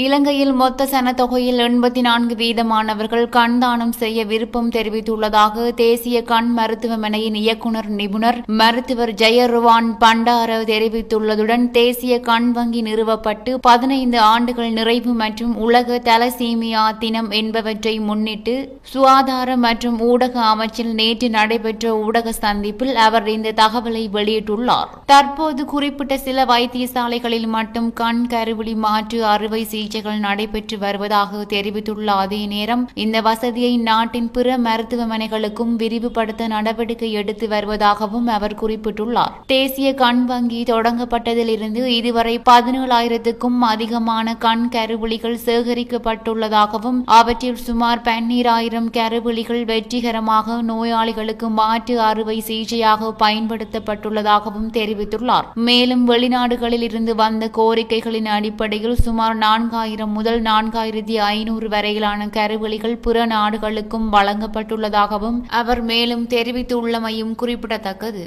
இலங்கையில் மொத்த சனத்தொகையில் 84% கண் தானம் செய்ய விருப்பம் தெரிவித்துள்ளதாக தேசிய கண் மருத்துவமனையின் இயக்குநர் நிபுணர் மருத்துவர் ஜெயருவான் பண்டார தெரிவித்துள்ளதுடன் தேசிய கண் வங்கி நிறுவப்பட்டு 15 ஆண்டுகள் நிறைவு மற்றும் உலக தலசீமியா தினம் என்பவற்றை முன்னிட்டு சுகாதார மற்றும் ஊடக அமைச்சில் நேற்று நடைபெற்ற ஊடக சந்திப்பில் அவர் இந்த தகவலை வெளியிட்டுள்ளார். தற்போது குறிப்பிட்ட சில வைத்தியசாலைகளில் மட்டும் கண் கருவிழி மாற்று அறுவை சிகிச்சைகள் நடைபெற்று வருவதாக தெரிவித்துள்ள அதே நேரம் இந்த வசதியை நாட்டின் பிற மருத்துவமனைகளுக்கும் விரிவுபடுத்த நடவடிக்கை எடுத்து வருவதாகவும் அவர் குறிப்பிட்டுள்ளார். தேசிய கண் வங்கி தொடங்கப்பட்டதிலிருந்து இதுவரை 17,000க்கும் அதிகமான கண் கருவிழிகள் சேகரிக்கப்பட்டுள்ளதாகவும் அவற்றில் சுமார் 12,000 கருவிழிகள் வெற்றிகரமாக நோயாளிகளுக்கு மாற்று அறுவை சிகிச்சையாக பயன்படுத்தப்பட்டுள்ளதாகவும் தெரிவித்துள்ளார். மேலும் வெளிநாடுகளில் இருந்து வந்த கோரிக்கைகளின் அடிப்படையில் சுமார் 4,000 முதல் 4,500 வரையிலான கருவிழிகள் பிற நாடுகளுக்கும் வழங்கப்பட்டுள்ளதாகவும் அவர் மேலும் தெரிவித்துள்ளமையும் குறிப்பிடத்தக்கது.